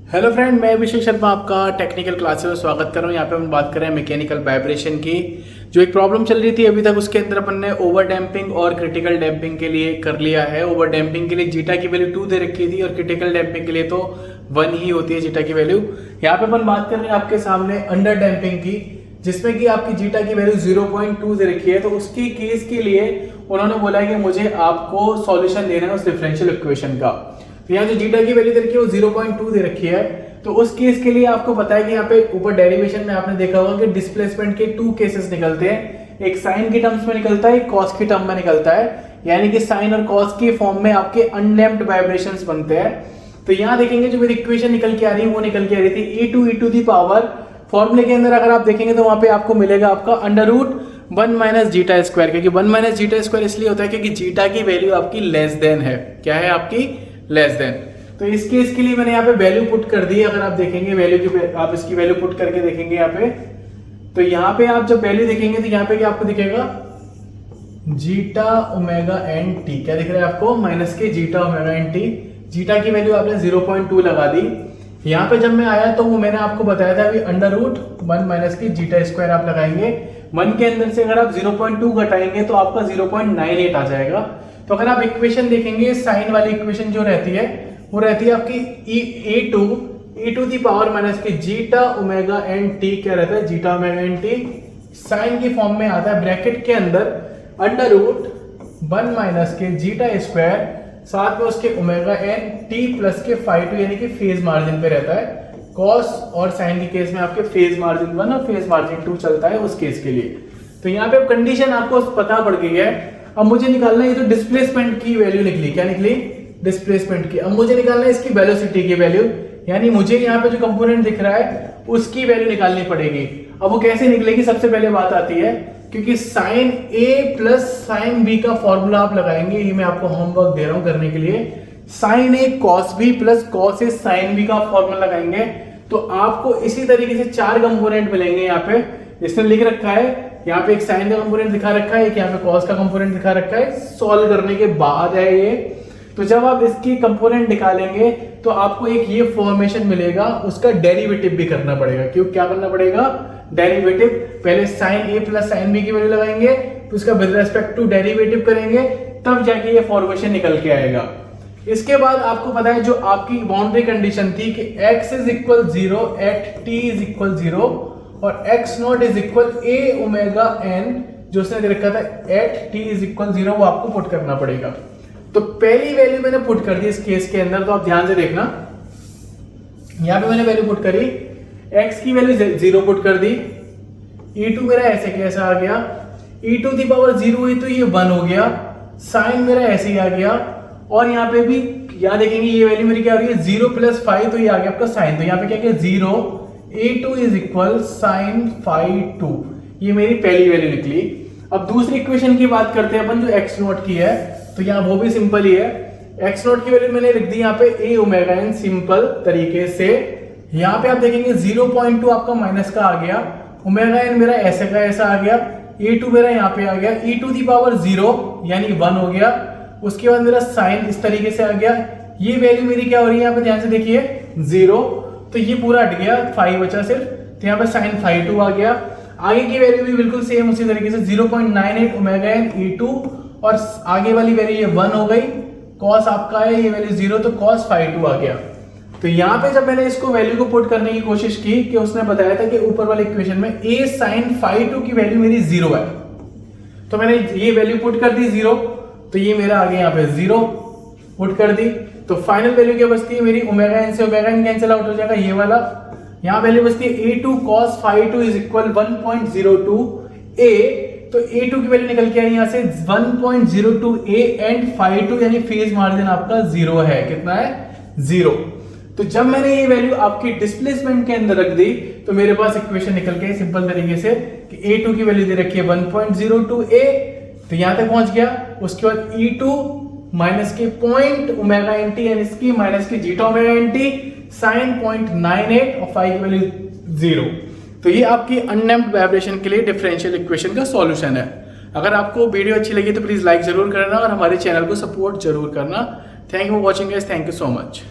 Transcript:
Hello friend, मैं अभिषेक शर्मा आपका technical classes में स्वागत कर रहा हूँ। यहाँ पे हम बात कर रहे हैं मैकेनिकल वाइब्रेशन की। जो एक प्रॉब्लम चल रही थी अभी तक, उसके अंदर अपन ने ओवर डैम्पिंग और क्रिटिकल डैम्पिंग के लिए कर लिया है। ओवर डैम्पिंग के लिए जीटा की वैल्यू 2 दे रखी थी और क्रिटिकल डैम्पिंग के लिए तो 1 ही होती है जीटा की वैल्यू। यहाँ पे अपन बात कर रहे हैं आपके सामने अंडर डैम्पिंग की, जिसमें कि आपकी जीटा की वैल्यू 0.2 दे रखी है। तो उसकी केस के लिए उन्होंने बोला है कि मुझे आपको सॉल्यूशन देना है उस डिफरेंशियल इक्वेशन का। तो यहाँ जो जीटा की वैल्यू दे रखी है वो 0.2 दे रखी है। तो उस केस के लिए आपको पता है कि यहाँ पे ऊपर डेरिवेशन में आपने देखा होगा कि डिस्प्लेसमेंट के 2 केसेस निकलते हैं। एक साइन की टर्म्स में निकलता है, एक कॉस की टर्म में निकलता है। यानी कि साइन और कॉस के फॉर्म में आपके अनडैम्प्ड वाइब्रेशंस बनते हैं। तो यहाँ देखेंगे जो मेरी इक्वेशन निकल के आ रही है वो निकल के आ रही थी e टू दी पावर। फॉर्मूले के अंदर अगर आप देखेंगे तो वहां पे आपको मिलेगा आपका under root 1 minus zeta square, क्योंकि 1 माइनस जीटा स्क्वायर इसलिए होता है क्योंकि जीटा की वैल्यू आपकी लेस देन है। क्या है आपकी? Less than. तो इस केस के लिए मैंने यहाँ पे वैल्यू पुट कर दी। अगर आप देखेंगे वैल्यू की, आप इसकी वैल्यू पुट करके देखेंगे यहाँ पे, तो यहाँ पे आप जब वैल्यू देखेंगे तो यहाँ पे क्या आपको दिखेगा? Zeta omega n t. क्या दिख रहा है आपको? माइनस के zeta omega n t. Zeta की वैल्यू आपने 0.2 लगा दी। यहाँ पे जब मैं आया तो वो मैंने आपको बताया था अभी अंडर रूट 1 माइनस की जीटा स्क्वायर आप लगाएंगे। 1 के अंदर से अगर आप 0.2 घटाएंगे तो आपका 0.98 आ जाएगा। तो अगर आप इक्वेशन देखेंगे, साइन वाली इक्वेशन जो रहती है वो रहती है आपकी e to the power minus की जीटा ओमेगा एन टी। क्या रहता है? Zeta omega n t sine की फॉर्म में आता है ब्रैकेट के अंदर अंडर रूट 1 माइनस के जीटा स्क्वायर, साथ में उसके ओमेगा एन टी प्लस के फाई टू, यानी कि फेज मार्जिन पे रहता है। कॉस और साइन के केस में आपके फेज मार्जिन 1 और फेज मार्जिन 2 चलता है उस केस के लिए। तो यहाँ पे कंडीशन आपको पता पड़ गई है। अब मुझे निकालना है, ये तो डिस्प्लेसमेंट की वैल्यू निकली। क्या निकली? डिस्प्लेसमेंट की। अब मुझे निकालना है इसकी वेलोसिटी की वैल्यू, यानी मुझे यहाँ पे जो कंपोनेंट दिख रहा है उसकी वैल्यू निकालनी पड़ेगी। अब वो कैसे निकलेगी? सबसे पहले बात आती है, क्योंकि साइन ए प्लस साइन बी का फॉर्मूला आप लगाएंगे। ये मैं आपको होमवर्क दे रहा हूं करने के लिए। Sign A cos B plus cos A sine B का फॉर्मूला लगाएंगे तो आपको इसी तरीके से 4 कंपोनेंट मिलेंगे। यहाँ पे इसने लिख रखा है, यहाँ पे एक साइन का कंपोनेंट दिखा रखा है, एक यहाँ पे कॉस का कंपोनेंट दिखा रखा है। सॉल्व करने के बाद है ये। तो जब आप इसकी कंपोनेंट निकालेंगे तो आपको एक ये फॉर्मेशन मिलेगा, उसका डेरिवेटिव भी करना पड़ेगा। क्यों? क्या करना पड़ेगा? डेरिवेटिव। पहले साइन ए प्लस साइन बी की वैल्यू लगाएंगे, तो उसका विद रेस्पेक्ट टू डेरिवेटिव करेंगे, तब जाके ये फॉर्मेशन निकल के आएगा। इसके बाद आपको पता है जो आपकी बाउंड्री कंडीशन थी कि x is equal 0 at t is equal 0 और x not is equal a omega n, जो उसने दे रखा था एट t इज इक्वल 0, वो आपको पुट करना पड़ेगा। तो पहली वैल्यू मैंने पुट कर दी इस केस के अंदर, तो आप ध्यान से देखना। यहां पे मैंने वैल्यू पुट करी, x की वैल्यू 0 पुट कर दी। e2 मेरा ऐसे कैसा आ गया? e टू दी पावर 0 हुई तो ये 1 हो गया। साइन मेरा ऐसे ही आ गया। और यहाँ पे भी यहाँ देखेंगे ये वैल्यू मेरी क्या आ रही है? 0 प्लस फाइव, तो ये आ गया आपका साइन। तो यहाँ पे क्या किया? 0 a2 is equal sine phi 2। ये मेरी पहली वैल्यू निकली। अब दूसरी इक्वेशन की बात करते हैं अपन, जो x नोट की है। तो यहाँ वो भी सिंपल ही है। x नोट की वैल्यू मैंने लिख दी यहाँ पे a ओमेगा n, सिंपल तरीके से। यहाँ पे आप देखेंगे 0.2 आपका माइनस का आ गया, ओमेगा n मेरा ऐसे का ऐसा आ गया, a2 मेरा यहाँ पे आ गया, e टू दी पावर 0 यानी 1 हो गया। उसके बाद मेरा साइन इस तरीके से आ गया। ये वैल्यू मेरी क्या हो रही है? यहाँ पे ध्यान से देखिए 0, तो ये पूरा हट गया, 5 बचा सिर्फ। तो यहाँ पे साइन फाई 2 आ गया। आगे की वैल्यू भी बिल्कुल सेम उसी तरीके से 0.98 ओमेगा n e2, और आगे वाली वैल्यू ये 1 हो गई। कॉस आपका है ये वैल्यू 0, तो कॉस फाई 2 आ गया। तो यहाँ पे जब मैंने इसको वैल्यू को पुट करने की कोशिश की, कि उसने बताया था कि ऊपर वाले इक्वेशन में a साइन फाई 2 की वैल्यू मेरी 0 है, तो मैंने ये वैल्यू पुट कर दी 0, तो ये मेरा आ गया यहाँ पे 0 पुट कर दी। तो फाइनल वैल्यू क्या बचती है मेरी? ओमेगा n से ओमेगा n कैंसिल आउट हो जाएगा, ये वाला। यहाँ वैल्यू बचती है a2 cos phi 2 is equal 1.02 a। तो a2 की वैल्यू निकल के आई यहाँ से 1.02 a एंड फाई 2, यानी फेज मार्जिन आपका 0 है। कितना है? 0। तो जब मैंने ये वैल्यू आपकी डिस्प्लेसमेंट के अंदर रख दी तो मेरे पास इक्वेशन निकल के सिंपल तरीके से कि a2 की वैल्यू दे रखी है 1.02 a, तो यहां तक पहुंच गया। उसके बाद e2 माइनस के पॉइंट ओमेगा एन टी, यानी इसकी माइनस की zeta omega n t, sine 0.98 और फाई की वैल्यू 0। तो ये आपकी अनडैम्प्ड वाइब्रेशन के लिए डिफरेंशियल इक्वेशन का सॉल्यूशन है। अगर आपको वीडियो अच्छी लगी तो प्लीज लाइक जरूर करना और हमारे चैनल को सपोर्ट जरूर करना। Thank you for watching guys, thank you so much.